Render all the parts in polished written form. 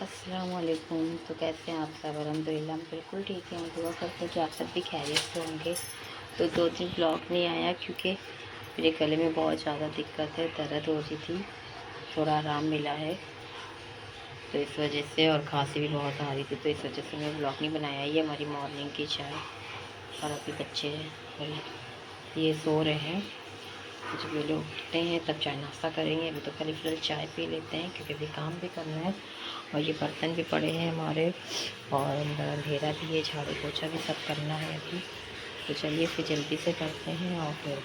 अस्सलाम वालेकुम। तो कैसे हैं आप सब? अल्हम्दुलिल्लाह हम बिल्कुल ठीक हैं। हम दुआ करते हैं कि आप सब भी खैरियत से होंगे। तो 2 दिन ब्लॉग नहीं आया क्योंकि मेरे गले में बहुत ज़्यादा दिक्कत है, दर्द हो रही थी, थोड़ा आराम मिला है तो इस वजह से, और खांसी भी बहुत आ रही थी तो इस वजह से मैं ब्लॉग नहीं बनाया। ये हमारी मॉर्निंग की चाय, और अभी बच्चे और ये सो रहे हैं। जब ये लोग उठते हैं तब चाय नाश्ता करेंगे। अभी तो खाली फिलहाल चाय पी लेते हैं क्योंकि अभी काम भी करना है और ये बर्तन भी पड़े हैं हमारे, और अंदर अंधेरा भी है, झाड़ू पोछा भी सब करना है अभी। तो चलिए फिर जल्दी से करते हैं और फिर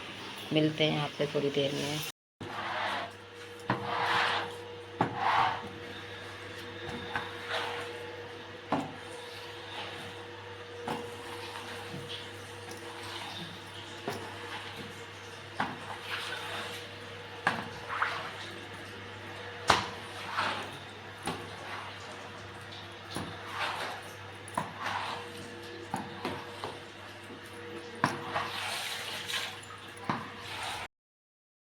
मिलते हैं आपसे थोड़ी देर में।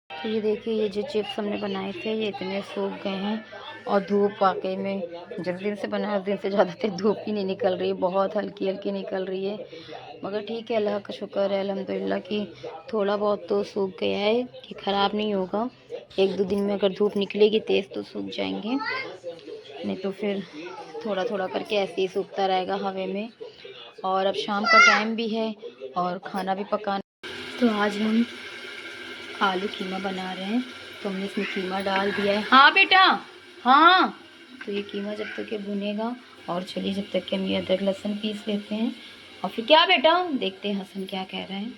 तो ये देखिए, ये जो चिप्स हमने बनाए थे ये इतने सूख गए हैं, और धूप वाकई में जिस दिन से बनाया उस दिन से ज़्यादा तेज धूप ही नहीं निकल रही है, बहुत हल्की हल्की निकल रही है। मगर ठीक है, अल्लाह का शुक्र है अल्हम्दुलिल्लाह कि थोड़ा बहुत तो सूख गया है, कि ख़राब नहीं होगा। 1-2 दिन में अगर धूप निकलेगी तेज़ तो सूख जाएंगे, नहीं तो फिर थोड़ा थोड़ा करके ऐसे ही सूखता रहेगा हवा में। और अब शाम का टाइम भी है और खाना भी पकाना। तो आज हम आलू कीमा बना रहे हैं, तो हमने इसमें कीमा डाल दिया है। हाँ बेटा, हाँ। तो ये कीमा जब तक ये भुनेगा, और चलिए जब तक कि हम ये अदरक लहसुन पीस लेते हैं, और फिर क्या बेटा, देखते हैं हसन क्या कह रहे हैं।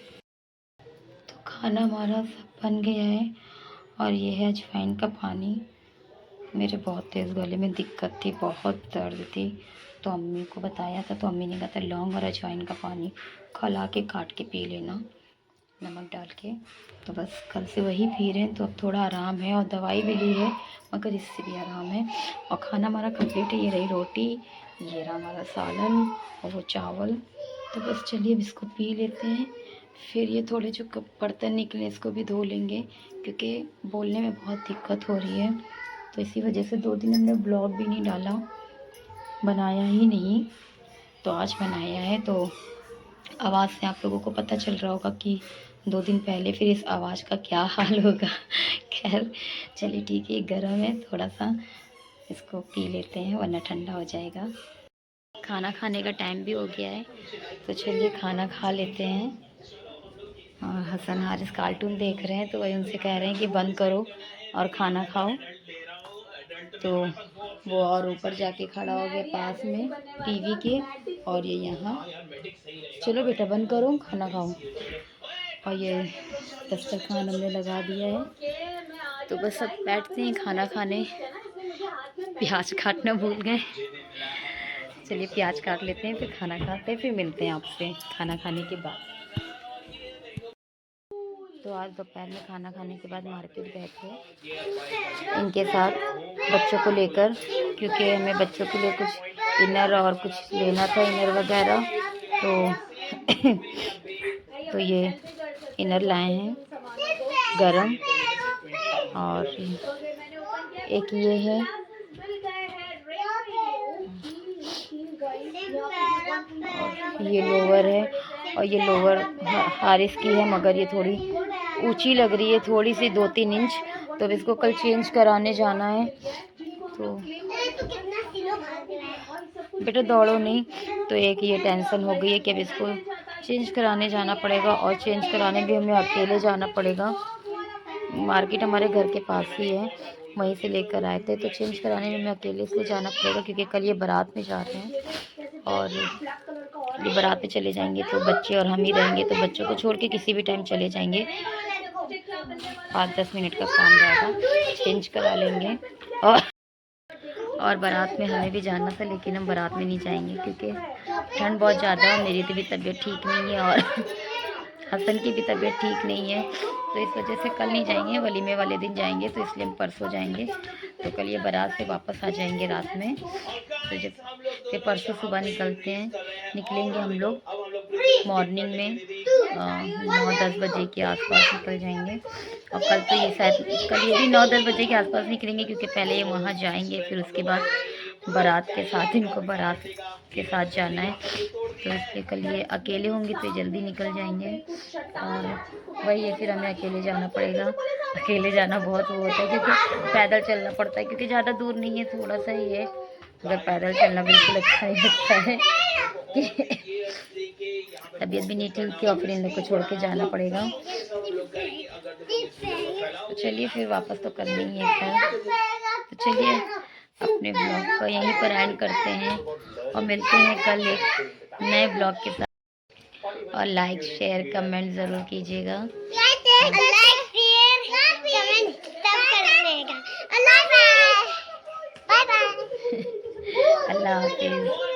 तो खाना हमारा सब बन गया है, और ये है अजवाइन का पानी। मेरे बहुत तेज़ गले में दिक्कत थी, बहुत दर्द थी, तो अम्मी को बताया था, तो अम्मी ने कहा था लौंग और अजवाइन का पानी खौला के काट के पी लेना, नमक डाल के। तो बस कल से वही पी रहे हैं, तो अब थोड़ा आराम है, और दवाई भी ली है मगर इससे भी आराम है। और खाना हमारा कंप्लीट है। ये रही रोटी, ये रहा हमारा सालन, और वो चावल। तो बस चलिए अब इसको पी लेते हैं, फिर ये थोड़े जो बर्तन निकले इसको भी धो लेंगे, क्योंकि बोलने में बहुत दिक्कत हो रही है। तो इसी वजह से 2 दिन हमने ब्लॉग भी नहीं डाला, बनाया ही नहीं। तो आज बनाया है, तो आवाज़ से आप लोगों को पता चल रहा होगा कि 2 दिन पहले फिर इस आवाज़ का क्या हाल होगा। खैर चलिए ठीक है, गर्म है थोड़ा सा, इसको पी लेते हैं वरना ठंडा हो जाएगा। खाना खाने का टाइम भी हो गया है, तो चलिए खाना खा लेते हैं। और हसन हारिस कार्टून देख रहे हैं, तो वही उनसे कह रहे हैं कि बंद करो और खाना खाओ। तो वो और ऊपर जाके खड़ा हो गया पास में टीवी के, और ये यहाँ, चलो बेटा बंद करो खाना खाओ। और ये दस्तरखान हमने लगा दिया है, तो बस अब बैठते हैं खाना खाने। प्याज काटना भूल गए, चलिए प्याज काट लेते हैं, फिर खाना खाते हैं, फिर मिलते हैं आपसे खाना खाने के बाद। तो आज दोपहर में खाना खाने के बाद मार्केट गए थे इनके साथ, बच्चों को लेकर, क्योंकि हमें बच्चों के लिए कुछ इनर और कुछ लेना था, इनर वगैरह। तो तो ये इनर लाए हैं गरम, और एक ये है, और ये लोअर है, और ये लोअर हारिस की है मगर ये थोड़ी ऊंची लग रही है, थोड़ी सी 2-3 इंच। तो अब इसको कल चेंज कराने जाना है। तो बेटा दौड़ो नहीं। तो एक ये टेंशन हो गई है कि अब इसको चेंज कराने जाना पड़ेगा, और चेंज कराने भी हमें अकेले जाना पड़ेगा। मार्केट हमारे घर के पास ही है, वहीं से लेकर आए थे। तो चेंज कराने में हमें अकेले इसलिए जाना पड़ेगा क्योंकि कल ये बारात में जा रहे हैं, और ये बारात में चले जाएंगे तो बच्चे और हम ही रहेंगे, तो बच्चों को छोड़ के किसी भी टाइम चले जाएंगे। 5-10 मिनट का काम रहेगा, चेंज करा लेंगे। और बारात में हमें भी जाना था, लेकिन हम बारात में नहीं जाएंगे क्योंकि ठंड बहुत ज़्यादा है, मेरी भी तबीयत ठीक नहीं है, और हसन की भी तबीयत ठीक नहीं है। तो इस वजह से कल नहीं जाएंगे, वलीमे वाले दिन जाएंगे, तो इसलिए हम परसों जाएंगे। तो कल ये बारात से वापस आ जाएंगे रात में। तो जब फिर परसों सुबह निकलेंगे हम लोग मॉर्निंग में, 9-10 बजे के आसपास निकल जाएंगे। और कल तो ये शायद, कल ये भी 9-10 बजे के आसपास निकलेंगे, क्योंकि पहले ये वहाँ जाएंगे, फिर उसके बाद बारात के साथ, इनको बारात के साथ जाना है, तो इसलिए कल ये अकेले होंगे तो ये जल्दी निकल जाएंगे। और वही है, फिर हमें अकेले जाना पड़ेगा। अकेले जाना बहुत वो होता है क्योंकि पैदल चलना पड़ता है, क्योंकि ज़्यादा दूर नहीं है, थोड़ा सा ही है, मगर पैदल चलना बिल्कुल अच्छा नहीं लगता है कि तबीयत भी नहीं ठीक है और फिर इन लोग को छोड़ के जाना पड़ेगा। तो चलिए फिर वापस तो करनी ही है खैर। तो चलिए अपने ब्लॉग को यहीं पर एंड करते हैं और मिलते हैं कल एक नए ब्लॉग के साथ। और लाइक शेयर कमेंट ज़रूर कीजिएगा। अल्लाह हाफिज़।